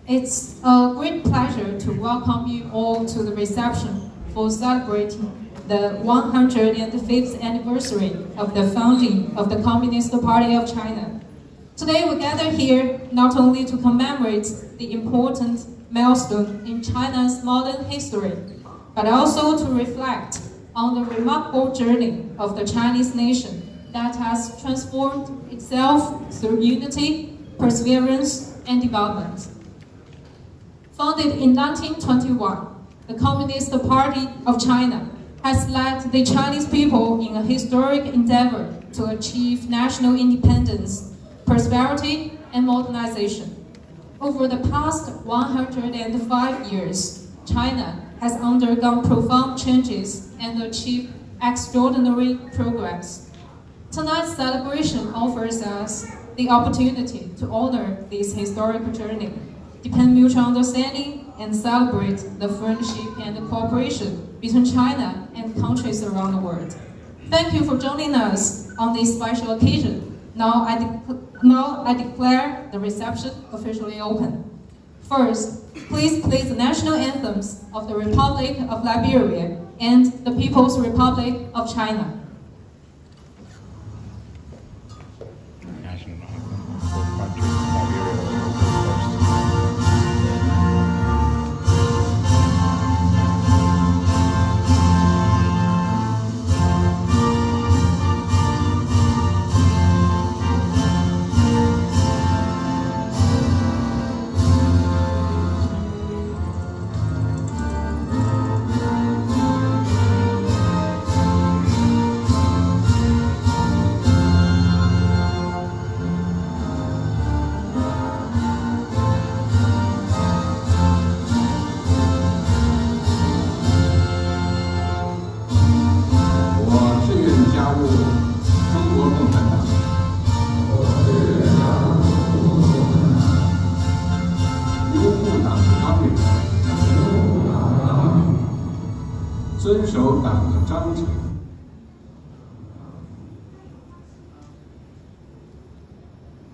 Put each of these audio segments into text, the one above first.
It's a great pleasure to welcome you all to the reception for celebrating the 105th anniversary of the founding of the Communist Party of China. Today we gather here not only to commemorate the important milestone in China's modern history, but also to reflect on the remarkable journey of the Chinese nation that has transformed itself through unity, perseverance, and development. Founded in 1921, the Communist Party of China has led the Chinese people in a historic endeavor to achieve national independence, prosperity, and modernization. Over the past 105 years, China has undergone profound changes and achieved extraordinary progress. Tonight's celebration offers us the opportunity to honor this historic journey, deepen mutual understanding, and celebrate the friendship and the cooperation between China and countries around the world. Thank you for joining us on this special occasion. Now I declare the reception officially open. First, please play the national anthems of the Republic of Liberia and the People's Republic of China. National anthem for the country of Liberia will go first.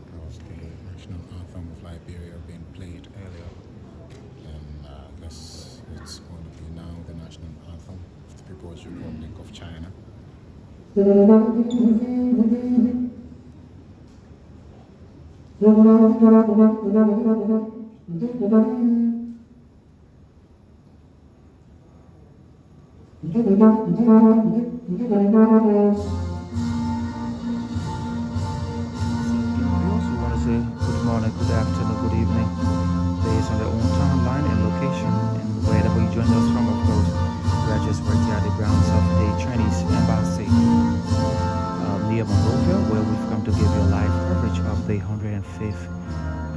Because the national anthem of Liberia being played earlier, and I guess it's going to be now the national anthem of the People's Republic of China. We also want to say good morning, good afternoon, good evening, based on their own timeline and location, and wherever you join us from, of course. We are just right here at the grounds of the Chinese Embassy near Monrovia, where we've come to give you a live coverage of the 105th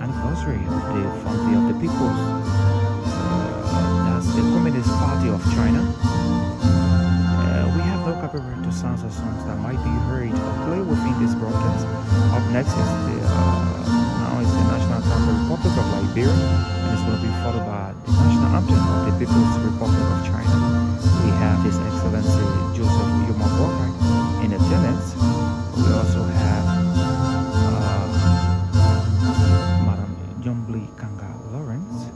anniversary of the founding of the People's, that's the Communist Party of China. We have no copyright to sounds or songs that might be heard or played within this broadcast. Up next is the National Anthem of the Republic of Liberia, and it's going to be followed by the National Anthem of the People's Republic of China. We have His Excellency Joseph Yuma Boakai in attendance. We also have Madam Jumbly Kanga Lawrence,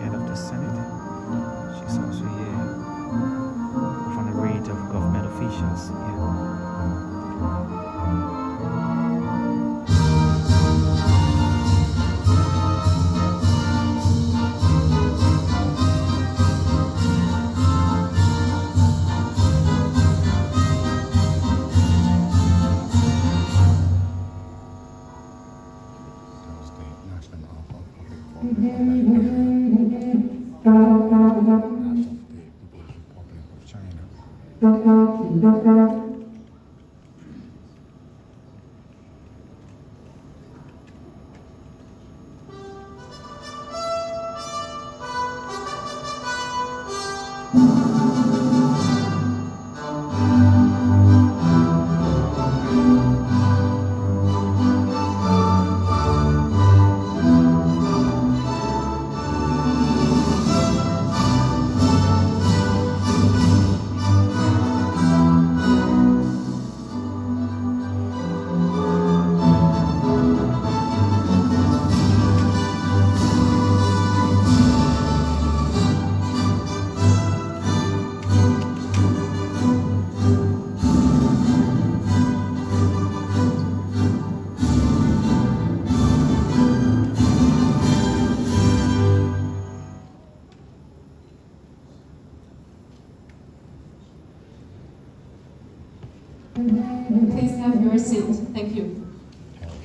head of the Senate. She's also here with an array of government officials. a seat. Thank you.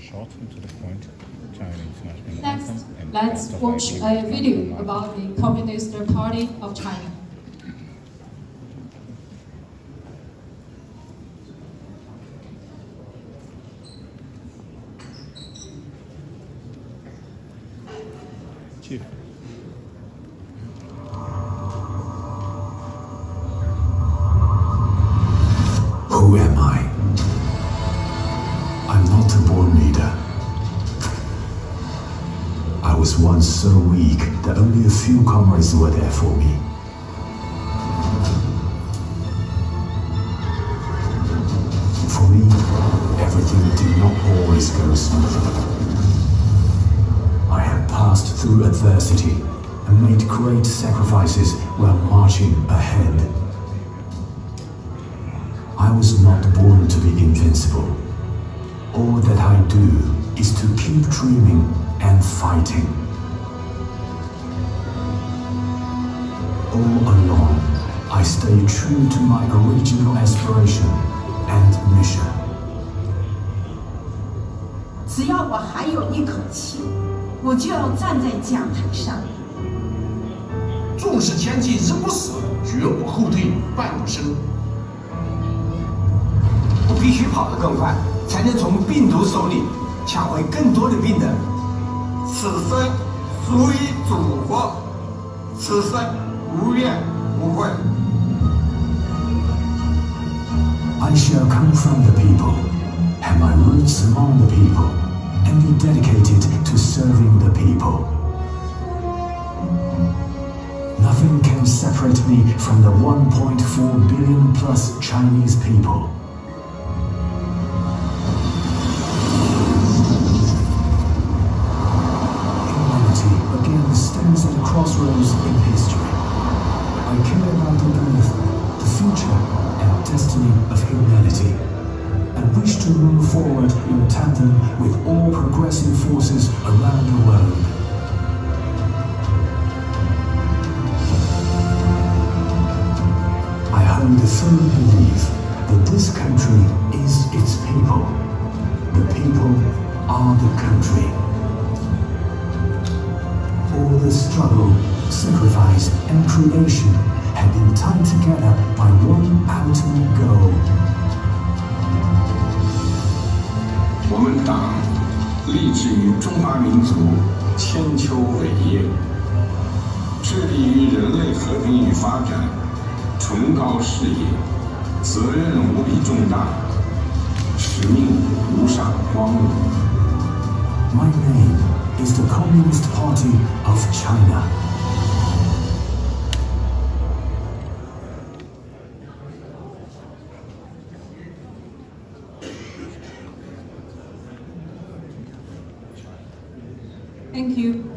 Short and to the point Chinese national Next, anthem and let's Act of watch a Liberation video and about the Communist Party of China. Chief. Who am I? I'm not a born leader. I was once so weak that only a few comrades were there for me. For me, everything did not always go smoothly. I had passed through adversity and made great sacrifices while marching ahead. I was not born to be invincible. All that I do is to keep dreaming and fighting. All along, I stay true to my original aspiration and mission. 只要我还有一口气，我就要站在讲台上。纵使前进生不死，绝不后退半步身。我必须跑得更快，才能从病毒手里抢回更多的病人。此生属于祖国，此生无怨无悔。 I shall come from the people, have my roots among the people, and be dedicated to serving the people. Nothing can separate me from the 1.4 billion plus Chinese people. Humanity again stands at a crossroads in history. I care about the earth, the future, and destiny of humanity, and wish to move forward in tandem with all progressive forces around the world. I hold a firm belief that this country is its people. The people are the country. All the struggle, sacrifice, and creation have been tied together by one ultimate goal. 我们党立志于中华民族千秋伟业，致力于人类和平与发展，崇高事业，责任无比重大，使命无上光荣。 My name is the Communist Party of China. Thank you.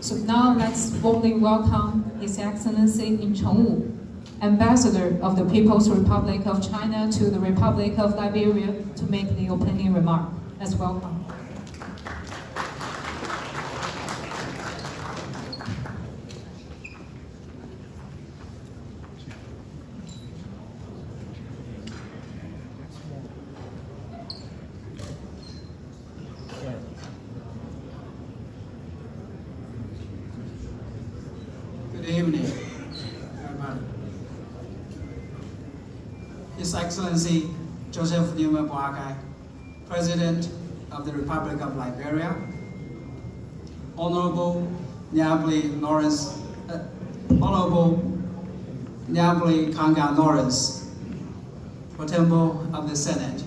So now let's warmly welcome His Excellency Lin Chengwu, Ambassador of the People's Republic of China to the Republic of Liberia, to make the opening remark. Let's welcome. Good evening, everybody. His Excellency Joseph Newman Boakai, President of the Republic of Liberia, Honorable Nyambli Lawrence, Honorable Nyambli Kanga Lawrence, Pro-Temple of the Senate,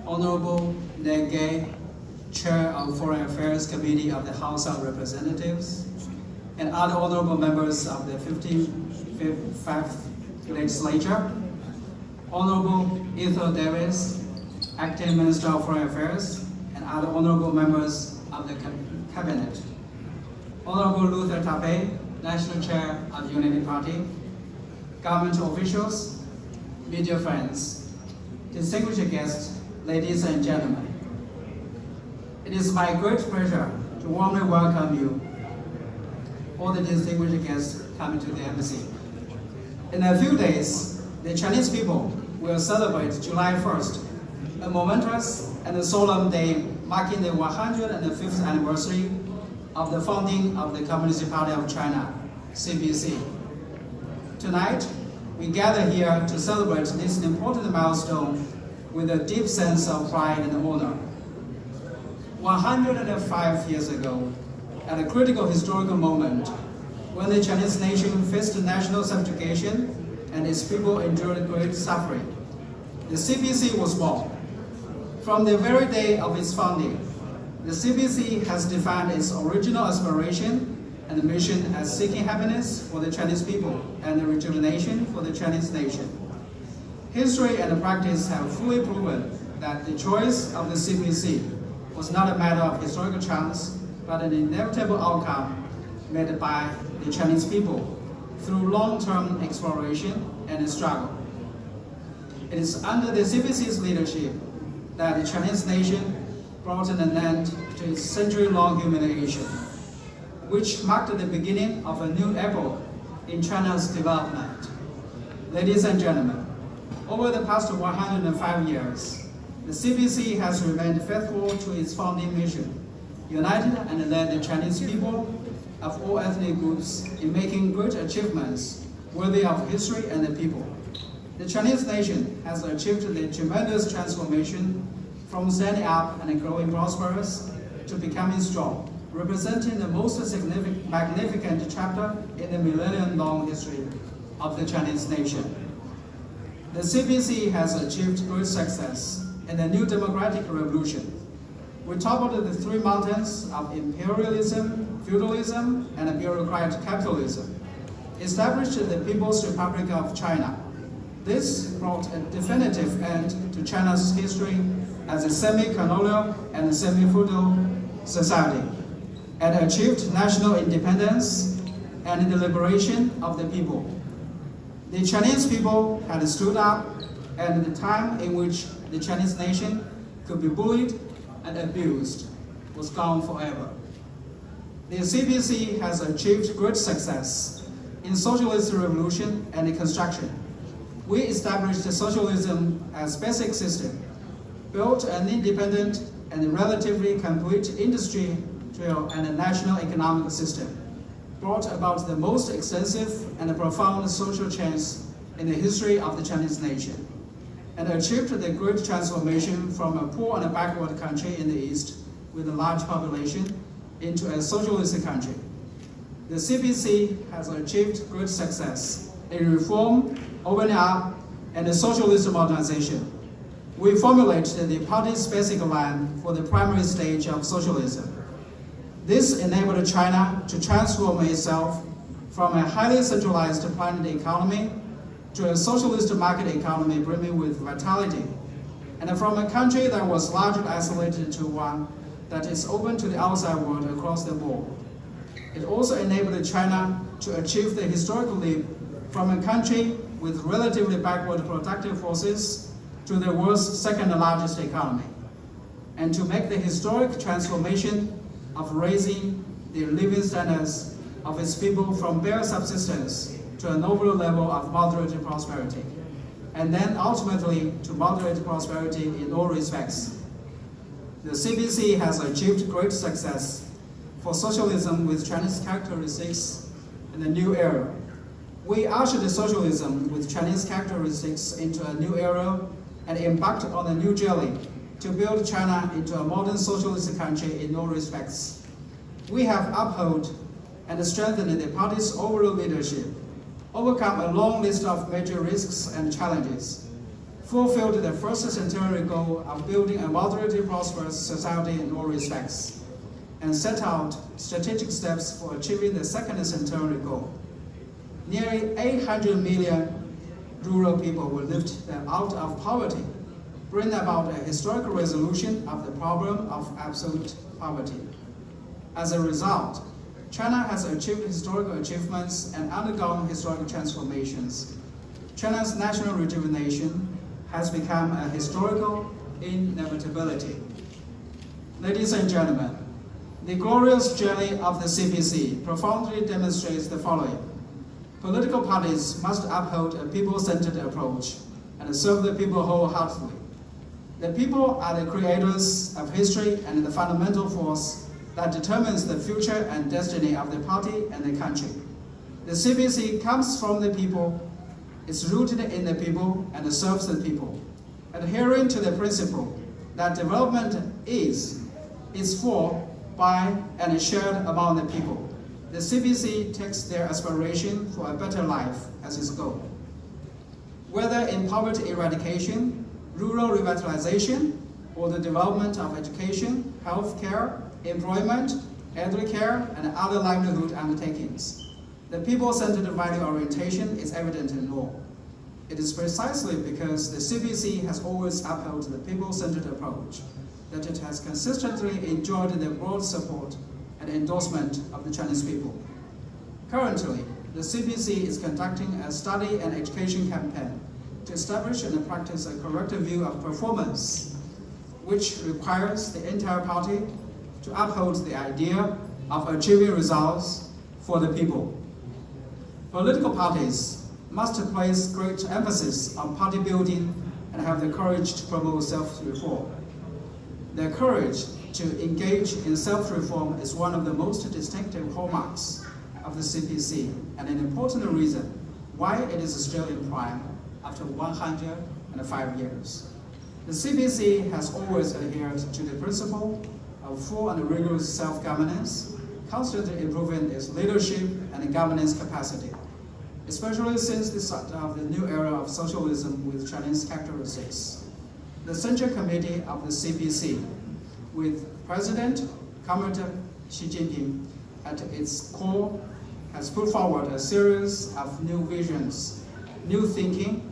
Honorable Ned Gay, Chair of Foreign Affairs Committee of the House of Representatives, and other honorable members of the 55th Legislature, Honorable Ethel Davis, Acting Minister of Foreign Affairs, and other honorable members of the Cabinet, Honorable Luther Tape, National Chair of the Unity Party, government officials, media friends, distinguished guests, ladies and gentlemen. It is my great pleasure to warmly welcome you, all the distinguished guests coming to the embassy. In a few days, the Chinese people will celebrate July 1st a momentous and a solemn day marking the 105th anniversary of the founding of the Communist Party of China, CPC. Tonight, we gather here to celebrate this important milestone with a deep sense of pride and honor. 105 years ago, at a critical historical moment, when the Chinese nation faced national subjugation and its people endured great suffering, the CPC was born. From the very day of its founding, the CPC has defined its original aspiration and mission as seeking happiness for the Chinese people and rejuvenation for the Chinese nation. History and practice have fully proven that the choice of the CPC was not a matter of historical chance, but an inevitable outcome made by the Chinese people through long-term exploration and struggle. It is under the CPC's leadership that the Chinese nation brought an end to its century-long humiliation, which marked the beginning of a new epoch in China's development. Ladies and gentlemen, over the past 105 years, the CPC has remained faithful to its founding mission, united and led the Chinese people of all ethnic groups in making great achievements worthy of history and the people. The Chinese nation has achieved the tremendous transformation from standing up and growing prosperous to becoming strong, representing the most magnificent chapter in the millennium-long history of the Chinese nation. The CPC has achieved great success in the new democratic revolution. We toppled the three mountains of imperialism, feudalism, and bureaucratic capitalism, established the People's Republic of China. This brought a definitive end to China's history as a semi-colonial and semi-feudal society, and achieved national independence and the liberation of the people. The Chinese people had stood up, and the time in which the Chinese nation could be bullied and abused was gone forever. The CPC has achieved great success in socialist revolution and construction. We established socialism as basic system, built an independent and relatively complete industrial and national economic system, brought about the most extensive and profound social change in the history of the Chinese nation, and achieved the great transformation from a poor and backward country in the East with a large population into a socialist country. The CPC has achieved great success in reform, opening up, and socialist modernization. We formulated the party's basic line for the primary stage of socialism. This enabled China to transform itself from a highly centralized planned economy to a socialist market economy brimming with vitality, and from a country that was largely isolated to one that is open to the outside world across the board. It also enabled China to achieve the historical leap from a country with relatively backward productive forces to the world's second largest economy, and to make the historic transformation of raising the living standards of its people from bare subsistence to a noble level of moderate prosperity, and then ultimately to moderate prosperity in all respects. The CPC has achieved great success for socialism with Chinese characteristics in the new era. We ushered socialism with Chinese characteristics into a new era and embarked on a new journey to build China into a modern socialist country in all respects. We have upheld and strengthened the party's overall leadership, overcome a long list of major risks and challenges, fulfilled the first centenary goal of building a moderately prosperous society in all respects, and set out strategic steps for achieving the second centenary goal. Nearly 800 million rural people were lifted out of poverty, bringing about a historical resolution of the problem of absolute poverty. As a result, China has achieved historical achievements and undergone historical transformations. China's national rejuvenation has become a historical inevitability. Ladies and gentlemen, the glorious journey of the CPC profoundly demonstrates the following. Political parties must uphold a people-centered approach and serve the people wholeheartedly. The people are the creators of history and the fundamental force that determines the future and destiny of the party and the country. The CPC comes from the people, is rooted in the people, and serves the people, adhering to the principle that development is for, by, and shared among the people. The CPC takes their aspiration for a better life as its goal. Whether in poverty eradication, rural revitalization, or the development of education, health care, employment, elderly care, and other livelihood undertakings, the people-centered value orientation is evident in law. It is precisely because the CPC has always upheld the people-centered approach that it has consistently enjoyed the broad support and endorsement of the Chinese people. Currently, the CPC is conducting a study and education campaign to establish and practice a correct view of performance, which requires the entire party to uphold the idea of achieving results for the people. Political parties must place great emphasis on party building and have the courage to promote self-reform. Their courage to engage in self-reform is one of the most distinctive hallmarks of the CPC and an important reason why it is still in prime after 105 years. The CPC has always adhered to the principle of full and rigorous self-governance, constantly improving its leadership and governance capacity, especially since the start of the new era of socialism with Chinese characteristics. The Central Committee of the CPC, with President Comrade Xi Jinping at its core, has put forward a series of new visions, new thinking,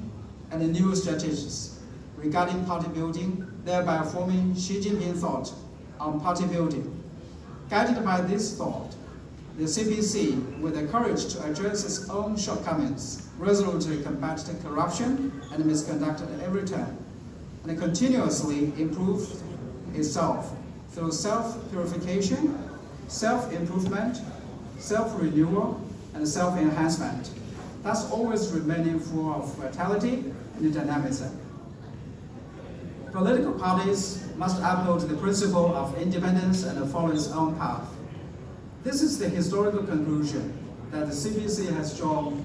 and new strategies regarding party building, thereby forming Xi Jinping thought on party building. Guided by this thought, the CPC, with the courage to address its own shortcomings, resolutely combated corruption and misconduct at every turn, and continuously improved itself through self-purification, self-improvement, self-renewal, and self-enhancement, thus always remaining full of vitality and dynamism. Political parties must uphold the principle of independence and follow its own path. This is the historical conclusion that the CPC has drawn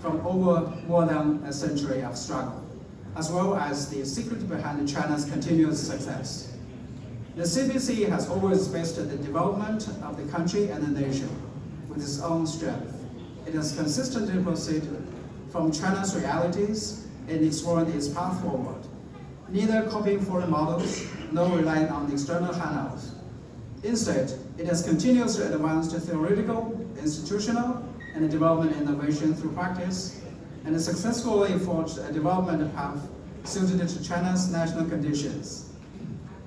from over more than a century of struggle, as well as the secret behind China's continuous success. The CPC has always based the development of the country and the nation with its own strength. It has consistently proceeded from China's realities in exploring its path forward, neither copying foreign models nor relying on external handouts. Instead, it has continuously advanced theoretical, institutional, and development innovation through practice, and successfully forged a development path suited to China's national conditions.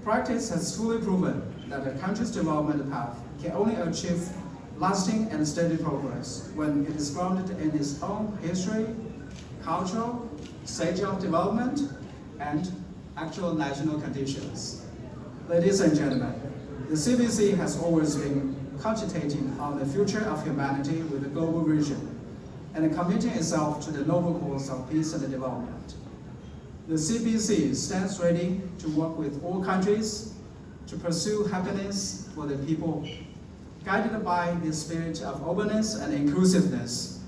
Practice has fully proven that a country's development path can only achieve lasting and steady progress when it is grounded in its own history, culture, stage of development, and actual national conditions. Ladies and gentlemen, the CPC has always been cogitating on the future of humanity with a global vision and committing itself to the noble cause of peace and development. The CPC stands ready to work with all countries to pursue happiness for the people. Guided by the spirit of openness and inclusiveness,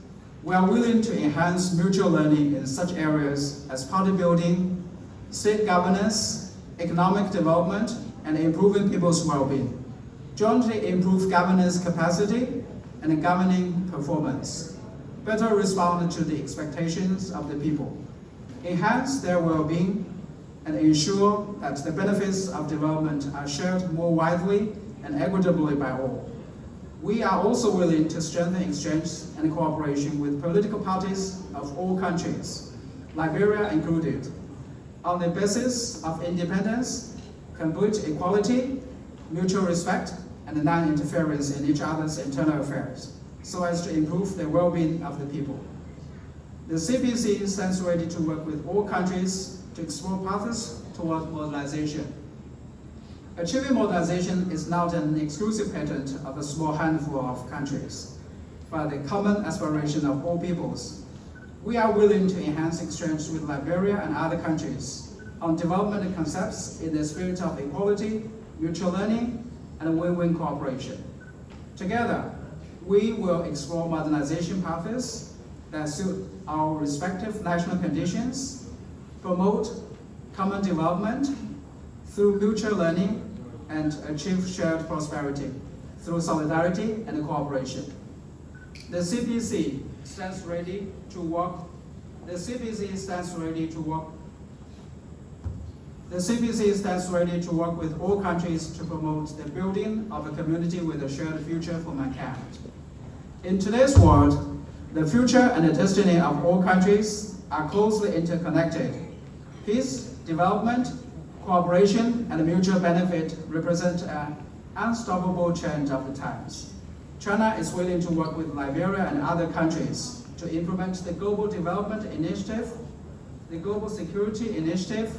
we are willing to enhance mutual learning in such areas as party building, state governance, economic development, and improving people's well-being. Jointly improve governance capacity and governing performance, better respond to the expectations of the people, enhance their well-being, and ensure that the benefits of development are shared more widely and equitably by all. We are also willing to strengthen exchange and cooperation with political parties of all countries, Liberia included, on the basis of independence, complete equality, mutual respect, and non-interference in each other's internal affairs, so as to improve the well-being of the people. The CPC stands ready to work with all countries to explore paths toward modernization. Achieving modernization is not an exclusive patent of a small handful of countries, but the common aspiration of all peoples. We are willing to enhance exchange with Liberia and other countries on development concepts in the spirit of equality, mutual learning, and win-win cooperation. Together, we will explore modernization paths that suit our respective national conditions, promote common development through mutual learning, and achieve shared prosperity through solidarity and cooperation. The CPC stands ready to work. The CPC stands ready to work with all countries to promote the building of a community with a shared future for mankind. In today's world, the future and the destiny of all countries are closely interconnected. Peace, development, cooperation, and mutual benefit represent an unstoppable change of the times. China is willing to work with Liberia and other countries to implement the Global Development Initiative, the Global Security Initiative,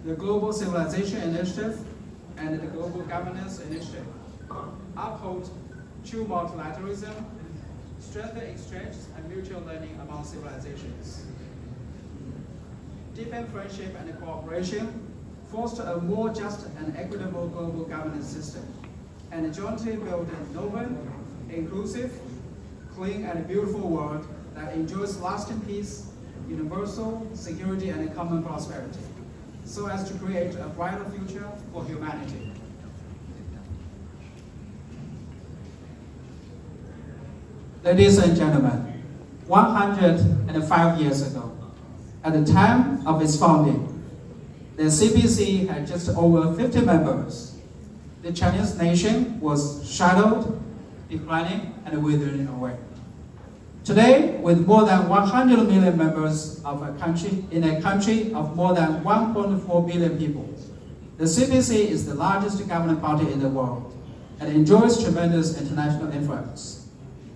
the Global Civilization Initiative, and the Global Governance Initiative, uphold true multilateralism, strengthen exchange and mutual learning among civilizations, deepen friendship and cooperation, foster a more just and equitable global governance system, and jointly build a noble, inclusive, clean, and beautiful world that enjoys lasting peace, universal security, and common prosperity, so as to create a brighter future for humanity. Ladies and gentlemen, 105 years ago, at the time of its founding, the CPC had just over 50 members. The Chinese nation was shadowed, declining, and withering away. Today, with more than 100 million members of a country, in a country of more than 1.4 billion people, the CPC is the largest governing party in the world and enjoys tremendous international influence.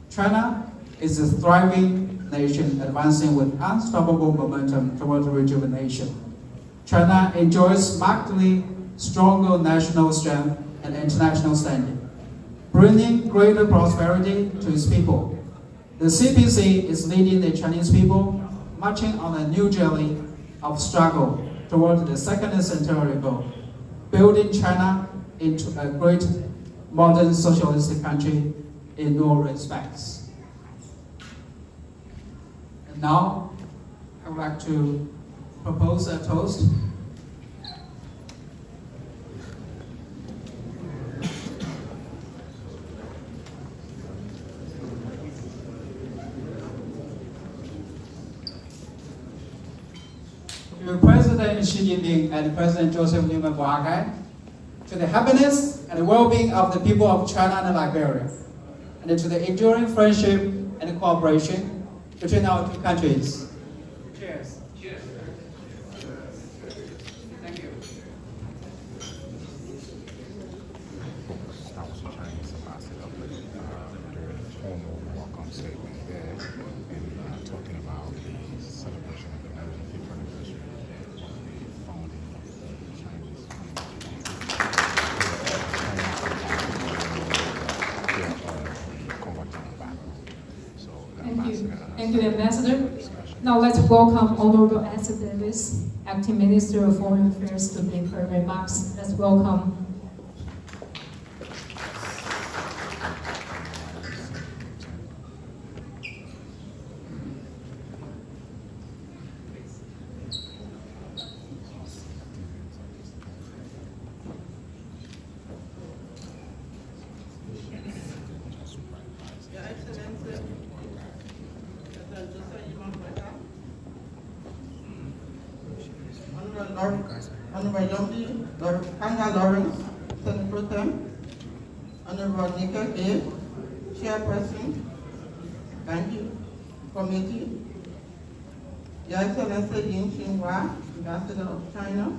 China is a thriving nation advancing with unstoppable momentum towards rejuvenation. China enjoys markedly stronger national strength and international standing, bringing greater prosperity to its people. The CPC is leading the Chinese people marching on a new journey of struggle toward the second centenary goal, building China into a great modern socialistic country in all respects. And now, I would like to propose a toast. To President Xi Jinping and President Joseph Newman Boakai, to the happiness and well-being of the people of China and Liberia, and to the enduring friendship and cooperation between our two countries. Cheers. Cheers. Thank you. That was the Chinese ambassador during the formal welcome statement there and talking about the celebration of the 95th anniversary of the founding of the Chinese Thank you, Ambassador. Now let's welcome Honorable Esther Davis, Acting Minister of Foreign Affairs, to make her remarks. Let's welcome. Honorable Yomdi, Hanga Lawrence, Senator Pro Tem, Honorable Nika A, Chairperson, thank you, Committee, Your Excellency Lin Xinhua, Ambassador of China,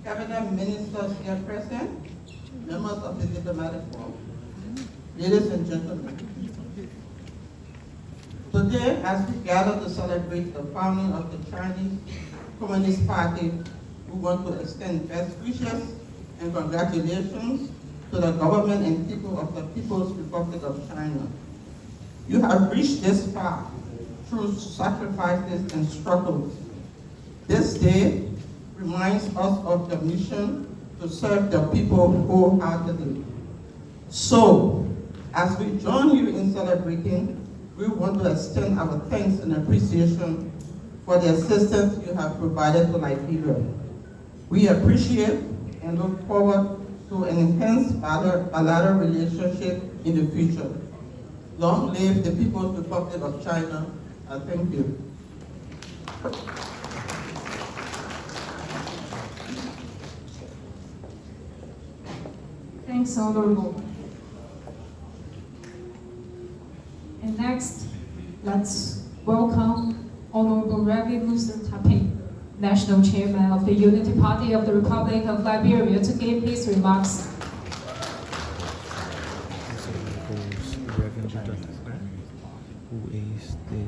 Cabinet Ministers here present, members of the diplomatic corps, ladies and gentlemen. Today, as we gather to celebrate the founding of the Chinese Communist Party, we want to extend best wishes and congratulations to the government and people of the People's Republic of China. You have reached this far through sacrifices and struggles. This day reminds us of the mission to serve the people wholeheartedly. So, as we join you in celebrating, we want to extend our thanks and appreciation for the assistance you have provided to Liberia. We appreciate and look forward to an enhanced bilateral relationship in the future. Long live the People's Republic of China. I thank you. Thanks, Honorable. And next, let's welcome Honorable Ravi Musa Tapin, National Chairman of the Unity Party of the Republic of Liberia, to give his remarks. Who is the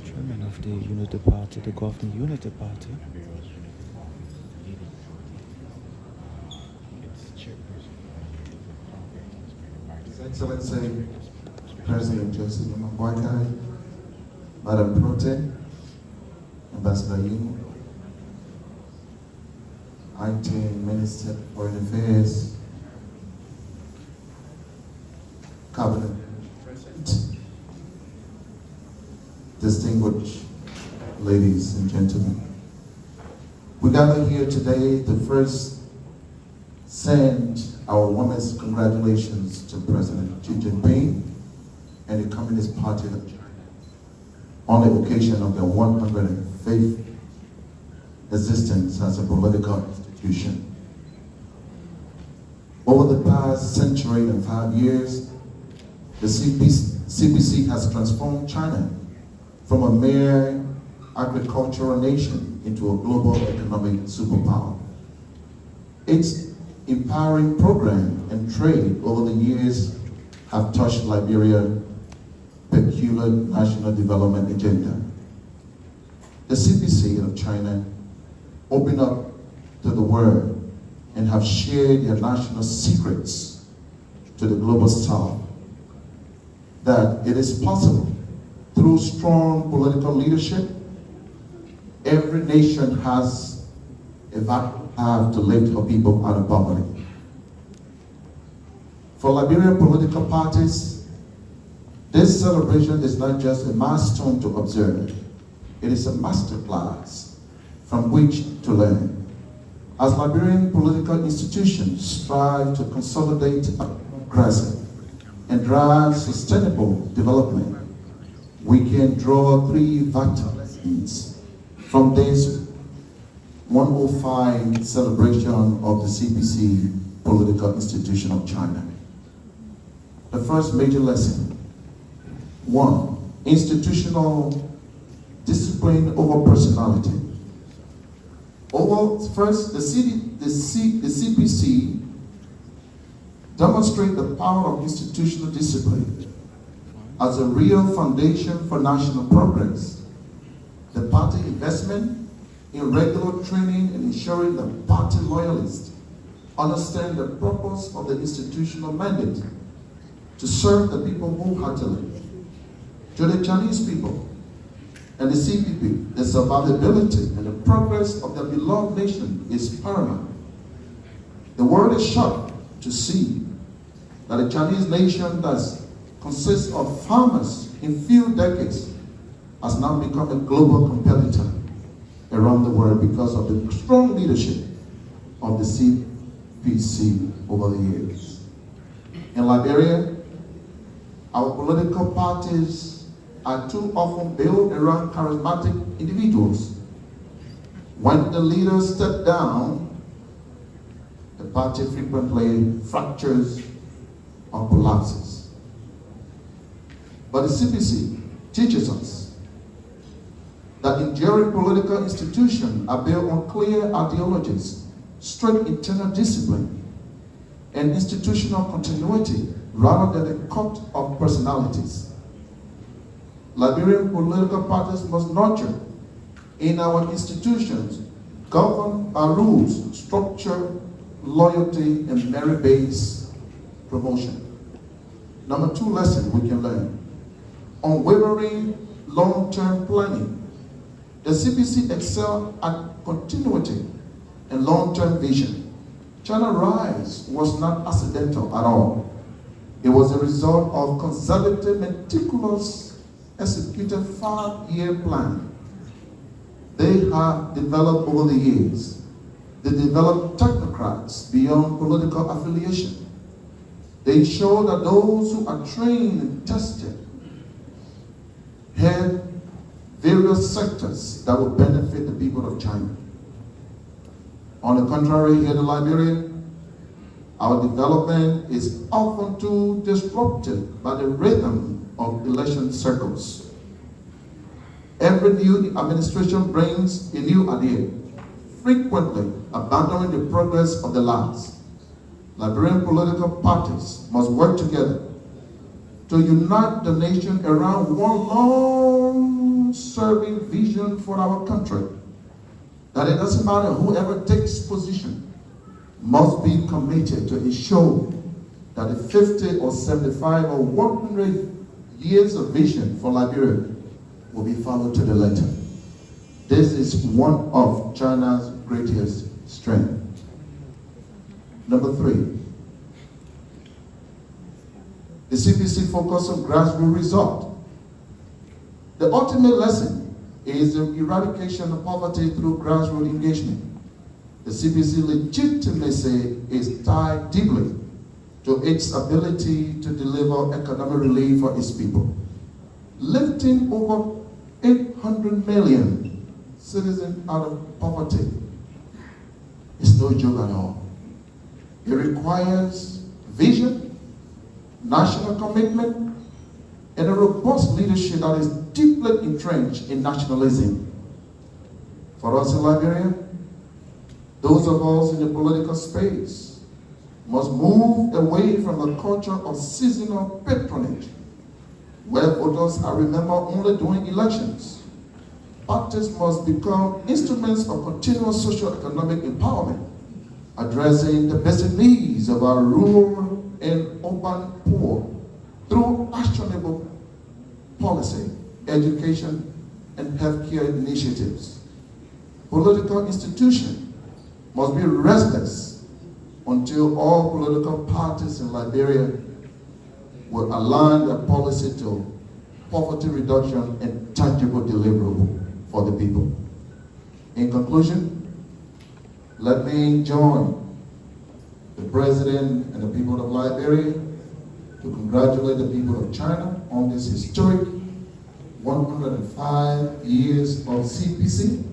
chairman of the Unity Party, the governing Unity Party. His Excellency President Joseph Boakai, Madam Prote, Ambassador Yin, IT Minister of Foreign Affairs, Cabinet President, distinguished ladies and gentlemen. We gather here today to first send our warmest congratulations to President Xi Jinping and the Communist Party of China on the occasion of their 105th existence as a political institution. Over the past century and 5 years, the CPC has transformed China from a mere agricultural nation into a global economic superpower. Its empowering program and trade over the years have touched Liberia's peculiar national development agenda. The CPC of China opened up to the world and have shared their national secrets to the global south, that it is possible through strong political leadership. Every nation has a have to lift her people out of poverty. For Liberian political parties, this celebration is not just a milestone to observe, it is a masterclass from which to learn. As Liberian political institutions strive to consolidate democracy and drive sustainable development, we can draw three vital lessons from this 105 celebration of the CPC political institution of China. The first major lesson: 1. Institutional discipline over personality. First, the CPC demonstrate the power of institutional discipline as a real foundation for national progress. The party investment in regular training and ensuring that party loyalists understand the purpose of the institutional mandate to serve the people wholeheartedly. To the Chinese people and the CPP, the survivability and the progress of their beloved nation is paramount. The world is shocked to see that a Chinese nation that consists of farmers in few decades has now become a global competitor around the world because of the strong leadership of the CPC over the years. In Liberia, our political parties are too often built around charismatic individuals. When the leaders step down, the party frequently fractures or collapses. But the CPC teaches us that enduring political institutions are built on clear ideologies, strict internal discipline, and institutional continuity rather than a cult of personalities. Liberian political parties must nurture in our institutions, governed by rules, structure, loyalty, and merit-based promotion. Number 2 lesson we can learn: unwavering long-term planning. The CPC excelled at continuity and long-term vision. China's rise was not accidental at all. It was a result of conservative, meticulous, executed 5-year plan. They have developed over the years. They developed technocrats beyond political affiliation. They show that those who are trained and tested head various sectors that will benefit the people of China. On the contrary, here in Liberia, our development is often too disrupted by the rhythm of election circles. Every new administration brings a new idea, frequently abandoning the progress of the last. Liberian political parties must work together to unite the nation around one long-serving vision for our country. That it doesn't matter whoever takes position must be committed to ensure that the 50 or 75 or 100 years of vision for Liberia will be followed to the letter. This is one of China's greatest strengths. Number 3, the CPC focus on grassroots results. The ultimate lesson is the eradication of poverty through grassroots engagement. The CPC legitimacy is tied deeply to its ability to deliver economic relief for its people. Lifting over 800 million citizens out of poverty is no joke at all. It requires vision, national commitment, and a robust leadership that is deeply entrenched in nationalism. For us in Liberia, those of us in the political space must move away from the culture of seasonal patronage, where voters are remembered only during elections. Parties must become instruments of continuous socio-economic empowerment, addressing the basic needs of our rural and urban poor through actionable policy, education, and healthcare initiatives. Political institutions must be restless until all political parties in Liberia will align their policy to poverty reduction and tangible deliverable for the people. In conclusion, let me join the President and the people of Liberia to congratulate the people of China on this historic 105 years of CPC.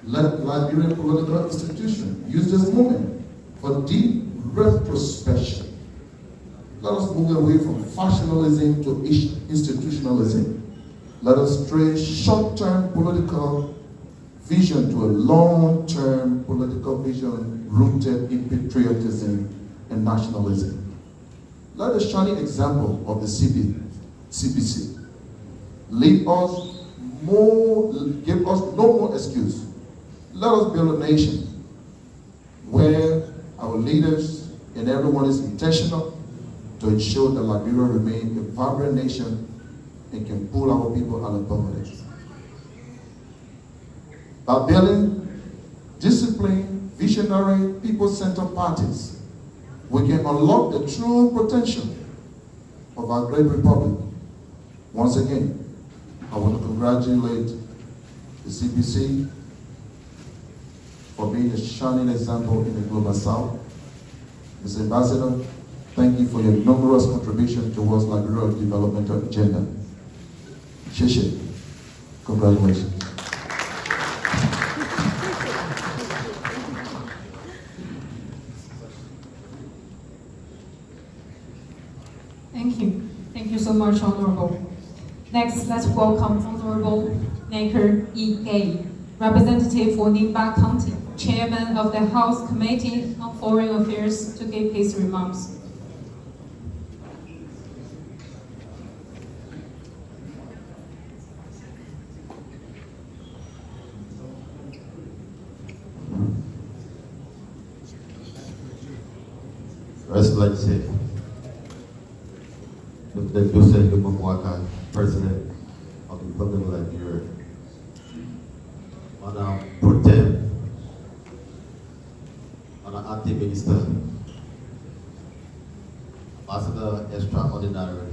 Let Liberian political institutions use this moment for deep retrospection. Let us move away from factionalism to institutionalism. Let us trade short-term political vision to a long-term political vision rooted in patriotism and nationalism. Let the shining example of the CPC give us no more excuse. Let us build a nation where our leaders and everyone is intentional to ensure that Liberia remains a vibrant nation and can pull our people out of poverty. By building disciplined, visionary, people-centered parties, we can unlock the true potential of our great republic. Once again, I want to congratulate the CPC for being a shining example in the Global South. Mr. Ambassador, thank you for your numerous contributions towards Liberia's developmental agenda. Sheshe, congratulations. Thank you. Thank you so much, Honorable. Next, let's welcome Honorable Naker E. Gay, Representative for Nimba County, Chairman of the House Committee on Foreign Affairs, to give his remarks. Excellency, Mr. Duse Lumumwaka, President of the Republic of Liberia, Madam Pro Tem, Madam Acting Minister, Ambassador Extraordinary,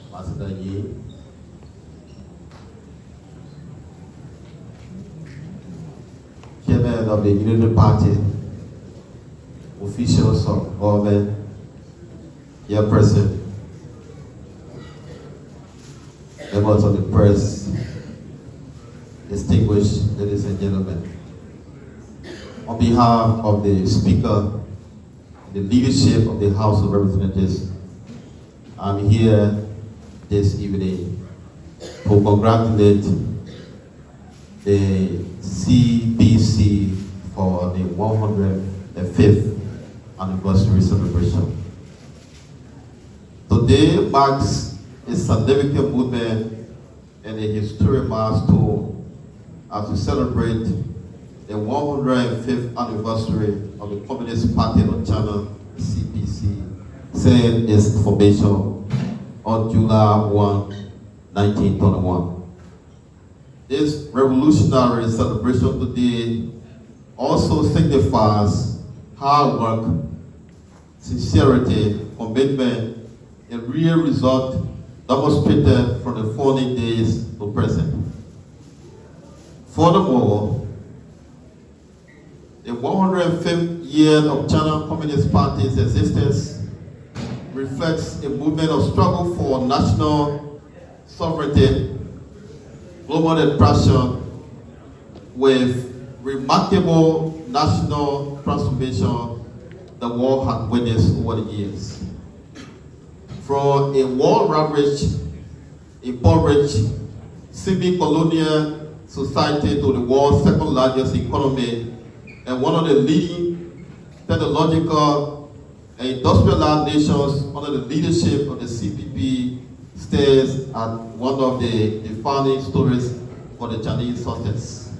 Ambassador Yi, Chairman of the Unity Party, officials of government, here present, members of the press, distinguished ladies and gentlemen. On behalf of the Speaker, the leadership of the House of Representatives, I'm here this evening to congratulate the CBC for the 105th anniversary celebration. Today marks a significant movement and a historic milestone as we celebrate the 105th anniversary of the Communist Party of China, CPC, since its formation on July 1, 1921. This revolutionary celebration today also signifies hard work, sincerity, commitment, and real result demonstrated from the founding days to present. Furthermore, the 105th year of China Communist Party's existence reflects a movement of struggle for national sovereignty, global expression, with remarkable national transformation the world has witnessed over the years. From a war-ravaged, impoverished, semi-colonial society to the world's second largest economy and one of the leading technological and industrialized nations under the leadership of the CPP stays at one of the defining stories for the Chinese success.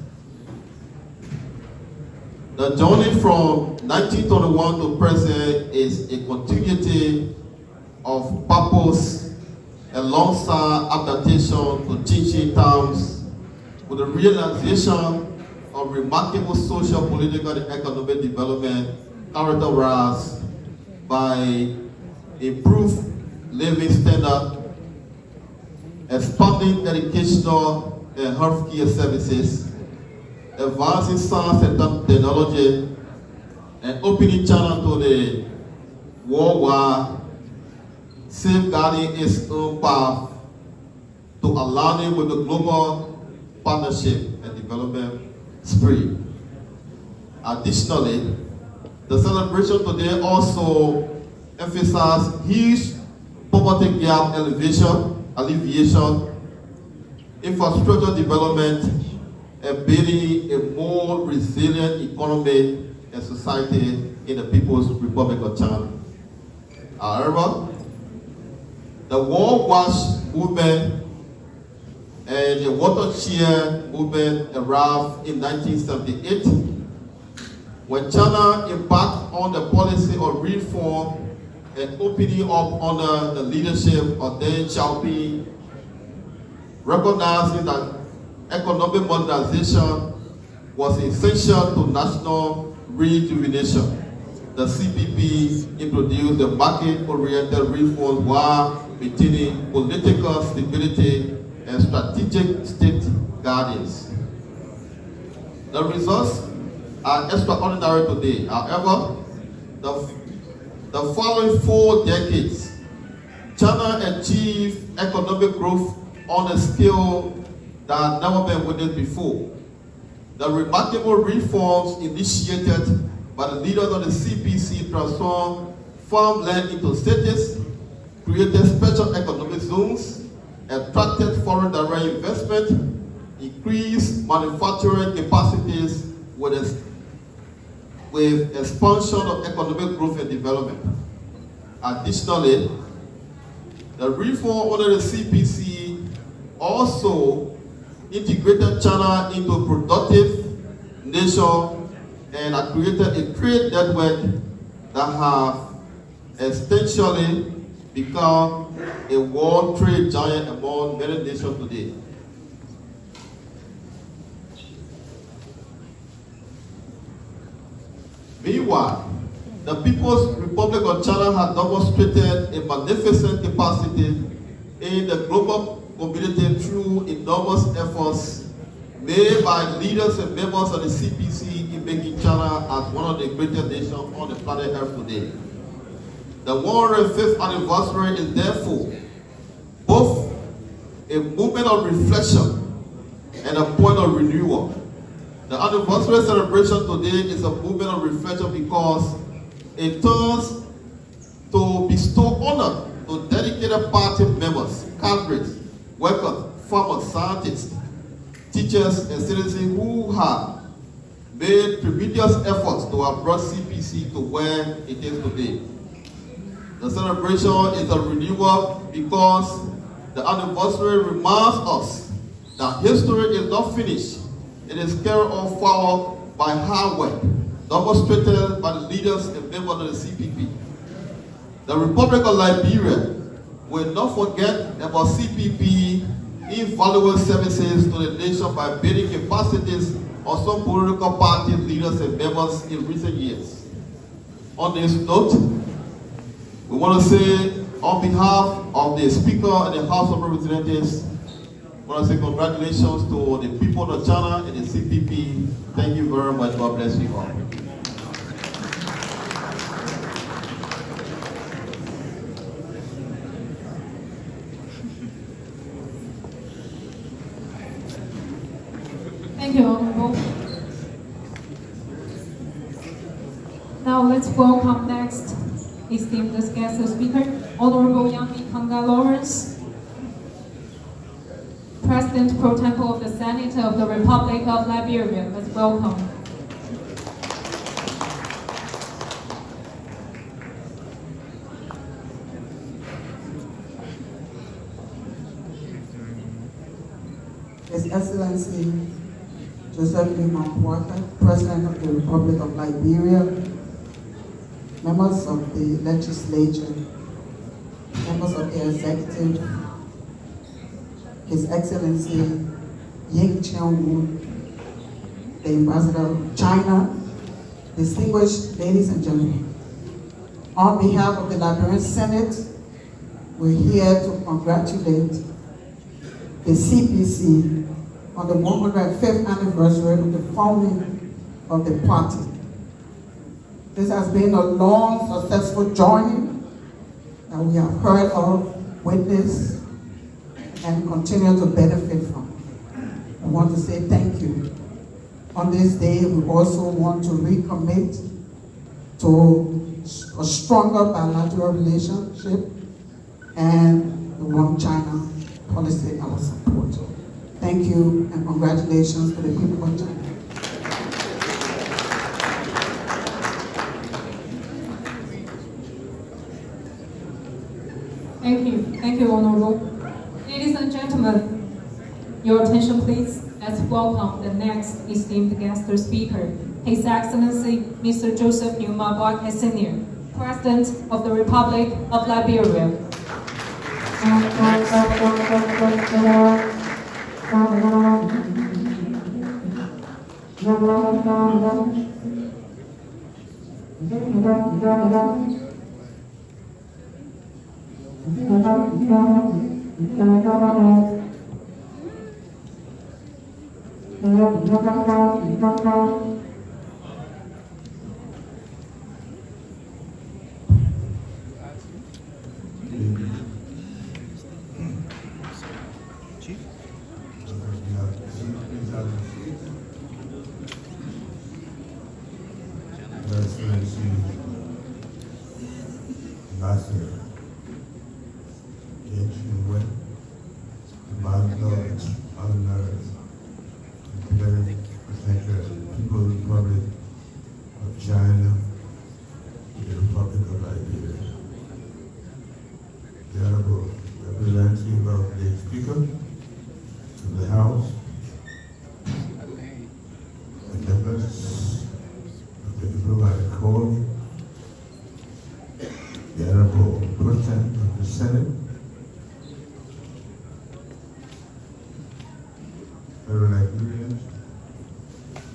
The journey from 1921 to present is a continuity of purpose alongside adaptation to changing times with the realization of remarkable social, political, and economic development characterized by improved living standard, expanding educational and healthcare services, advancing science and technology, and opening China to the worldwide, safeguarding its own path to aligning with the global partnership and development spirit. Additionally, the celebration today also emphasizes huge poverty gap alleviation, infrastructure development, and building a more resilient economy and society in the People's Republic of China. However, the World Watch movement and the watershed movement arrived in 1978 when China embarked on the policy of reform and opening up under the leadership of Deng Xiaoping, recognizing that economic modernization was essential to national rejuvenation. The CPP introduced the market-oriented reforms while maintaining political stability and strategic state guidance. The results are extraordinary today. However, the following 4 decades, China achieved economic growth on a scale that had never been witnessed before. The remarkable reforms initiated by the leaders of the CPC transformed farmland into cities, created special economic zones, attracted foreign direct investment, increased manufacturing capacities with expansion of economic growth and development. Additionally, the reform under the CPC also integrated China into a productive nation and have created a trade network that have essentially become a world trade giant among many nations today. Meanwhile, the People's Republic of China has demonstrated a magnificent capacity in the global community through enormous efforts made by leaders and members of the CPC in making China as one of the greatest nations on the planet Earth today. The 105th anniversary is therefore both a moment of reflection and a point of renewal. The anniversary celebration today is a moment of reflection because it turns to bestow honor to dedicated party members, cadres, workers, farmers, scientists, teachers, and citizens who have made tremendous efforts to have brought CPC to where it is today. The celebration is a renewal because the anniversary reminds us that history is not finished. It is carried on forward by hard work, demonstrated by the leaders and members of the CPP. The Republic of Liberia will not forget about CPP invaluable services to the nation by building capacities of some political party leaders and members in recent years. On this note, we want to say on behalf of the Speaker and the House of Representatives, I want to say congratulations to the people of China and the CPP. Thank you very much. God bless you all. Thank you, Honorable. Now let's welcome next esteemed guest speaker, Honorable Yami Kanga Lawrence, President Pro Tempore of the Senate of the Republic of Liberia. Let's welcome. His Excellency Joseph Limampuata, President of the Republic of Liberia, members of the legislature, members of the executive, His Excellency Ying Chen-Wu, the Ambassador of China, distinguished ladies and gentlemen. On behalf of the Liberian Senate, we're here to congratulate the CPC on the 105th anniversary of the founding of the party. This has been a long, successful journey that we have heard of, witnessed, and continue to benefit from. I want to say thank you. On this day, we also want to recommit to a stronger bilateral relationship and the One China policy, our support. Thank you and congratulations to the people of China. Thank you, Honorable. Ladies and gentlemen, your attention please. Let's welcome the next esteemed guest speaker, His Excellency Mr. Joseph Numa Boakai Sr., President of the Republic of Liberia.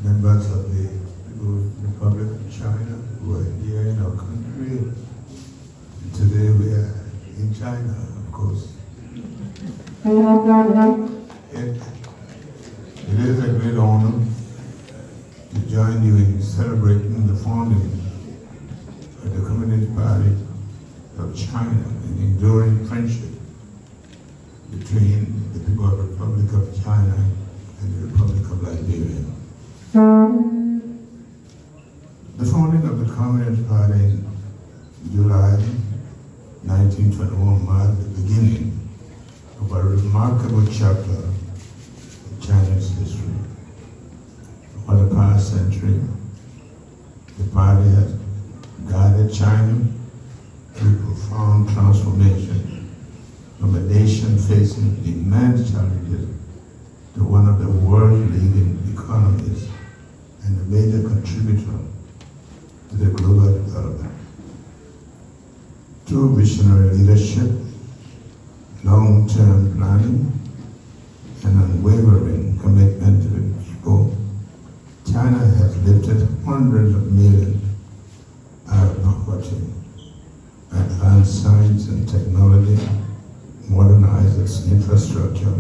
Members of course. It is a great honor to join you in celebrating the founding of the Communist Party of China and enduring friendship between the people of the Republic of China and the Republic of Liberia. The founding of the Communist Party in July 1921 marked the beginning of a remarkable chapter in China's history. For the past century, the party has guided China through profound transformation from a nation facing immense challenges to one of the world's leading economies and a major contributor to the global development. Through visionary leadership, long-term planning, and unwavering commitment to the people, China has lifted hundreds of millions out of poverty, advanced science and technology, modernized its infrastructure,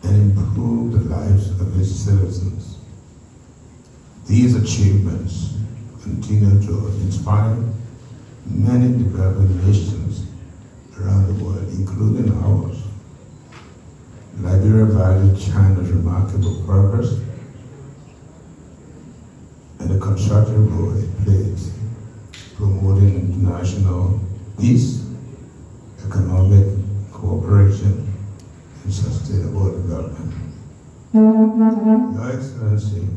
and improved the lives of its citizens. These achievements continue to inspire many developing nations around the world, including ours. Liberia values China's remarkable progress and the constructive role it plays promoting international peace, economic cooperation, and sustainable development. Your Excellency,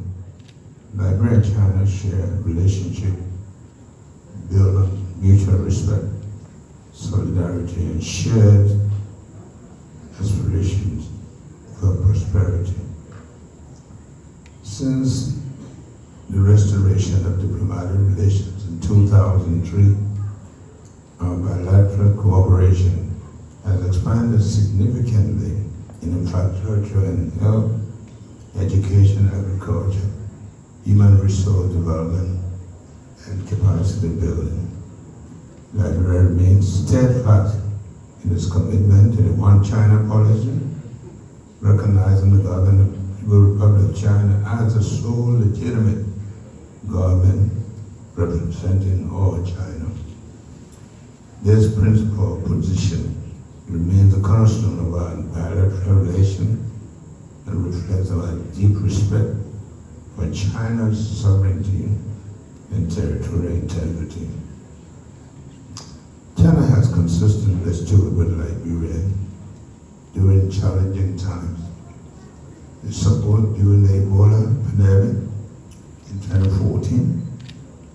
Liberia and China share a relationship built on mutual respect, solidarity, and shared aspirations for prosperity. Since the restoration of diplomatic relations in 2003, our bilateral cooperation has expanded significantly in infrastructure and health, education, agriculture, human resource development, and capacity building. Liberia remains steadfast in its commitment to the One China policy, recognizing the government of the Republic of China as the sole legitimate government representing all China. This principal position remains a cornerstone of our bilateral relation and reflects our deep respect for China's sovereignty and territorial integrity. China has consistently stood with Liberia during challenging times. The support during the Ebola pandemic in 2014,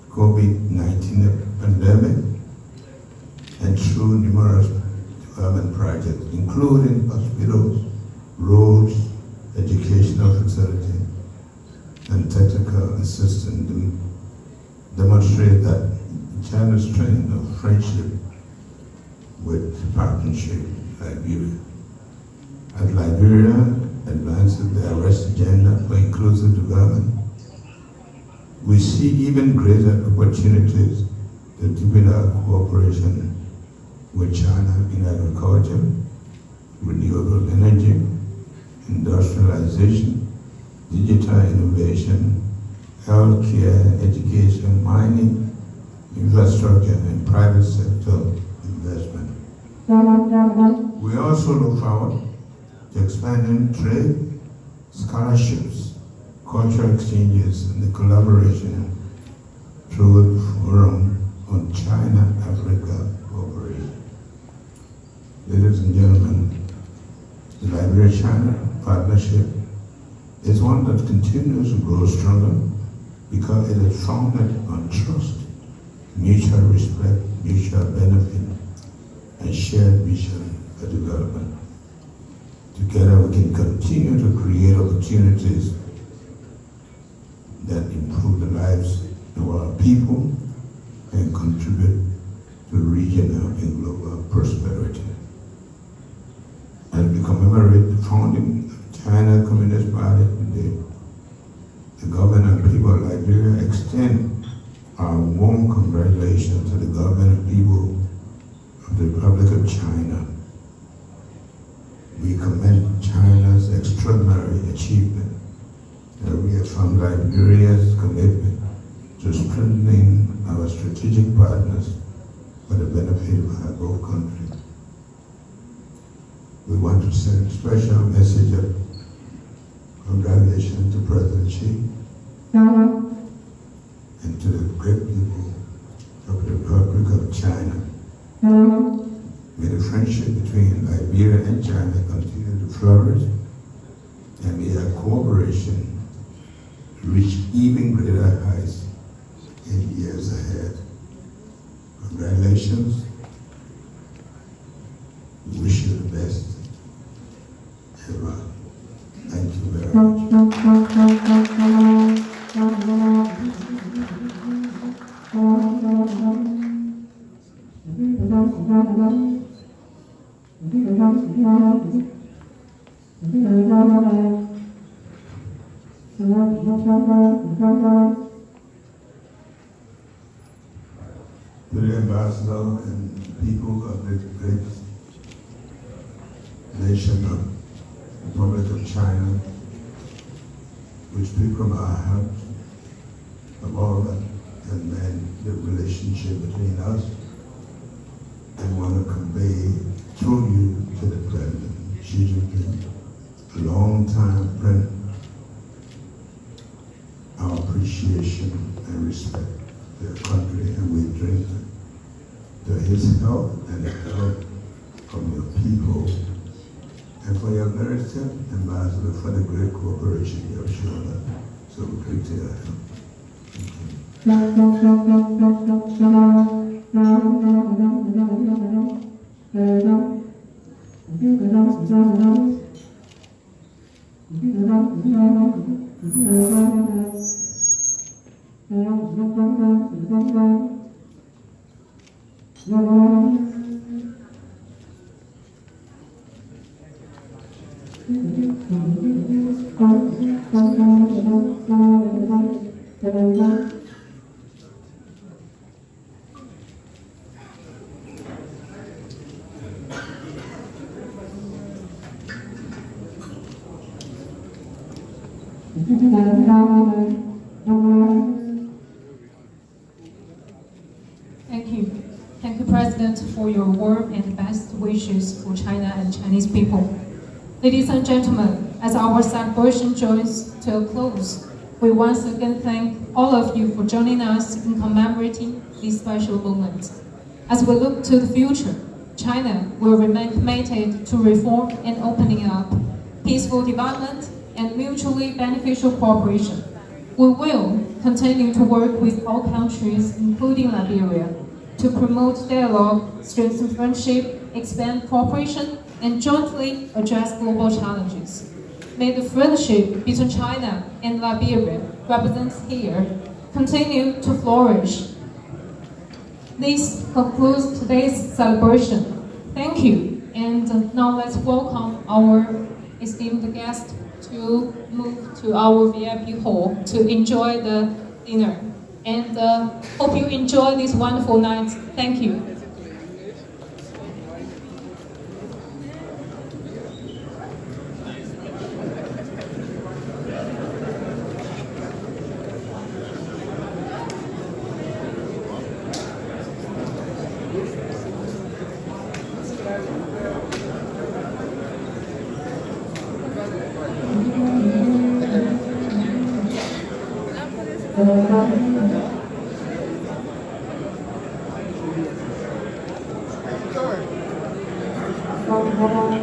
COVID-19 pandemic, and through numerous development projects, including hospitals, roads, educational facilities, and technical assistance, demonstrate that China's strength of friendship with partnership Liberia. As Liberia advances the West agenda for inclusive development, we see even greater opportunities to deepen our cooperation with China in agriculture, renewable energy, industrialization, digital innovation, healthcare, education, mining, infrastructure, and private sector investment. We also look forward to expanding trade, scholarships, cultural exchanges, and the collaboration through the Forum on China-Africa Cooperation. Ladies and gentlemen, the Liberia-China partnership is one that continues to grow stronger because it is founded on trust, mutual respect, mutual benefit, and shared vision for development. Together we can continue to create opportunities that improve the lives of our people and contribute to regional and global prosperity. As we commemorate the founding of China Communist Party today, the government and people of Liberia extend our warm congratulations to the government and people of the Republic of of China. We commend China's extraordinary achievement and reaffirm Liberia's commitment to strengthening our strategic partners for the benefit of our both countries. We want to send a special message of congratulations to President Xi and to the great people of the Republic of China. May the friendship between Liberia and China continue to flourish, and may our cooperation reach even greater heights in years ahead. Congratulations. We wish you the best. Ever. Thank you very To the ambassador and people of the great nation of the Republic of China, we speak from our heart of all that and mend the relationship between us, and want to convey through you to the President Xi Jinping, a long-time friend, our appreciation and respect for your country, and we drink to his health and the health from your people, and for your merited ambassador for the great cooperation you have shown us. So we pray to your help. Thank you. Thank you, President, for your warm and best wishes for China and Chinese people. Ladies and gentlemen, as our celebration draws to a close, we once again thank all of you for joining us in commemorating this special moment. As we look to the future, China will remain committed to reform and opening up, peaceful development, and mutually beneficial cooperation. We will continue to work with all countries, including Liberia, to promote dialogue, strengthen friendship, expand cooperation, and jointly address global challenges. May the friendship between China and Liberia, represented here, continue to flourish. This concludes today's celebration. Thank you, and now let's welcome our esteemed guest to move to our VIP hall to enjoy the dinner. And hope you enjoy this wonderful night. Thank you.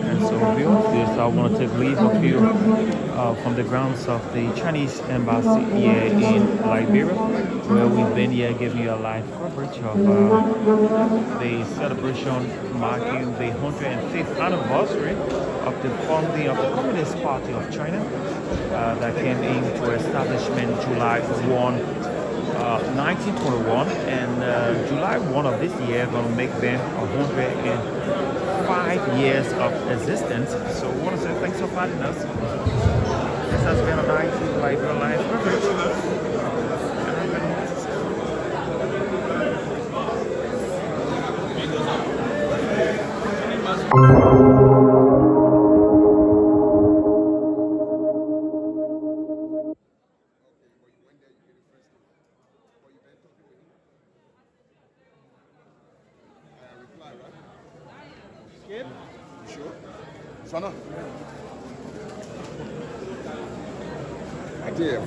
And so beyond this, I want to take leave of you from the grounds of the Chinese embassy here in Liberia, where we've been here giving you a live coverage of the celebration marking the 105th anniversary of the founding of the Communist Party of China that came into establishment July 1, 1921, and July 1 of this year going to make them 105 years of existence. So we want to say thanks for finding us. This has been a nice live coverage. You sure? Sana. I did.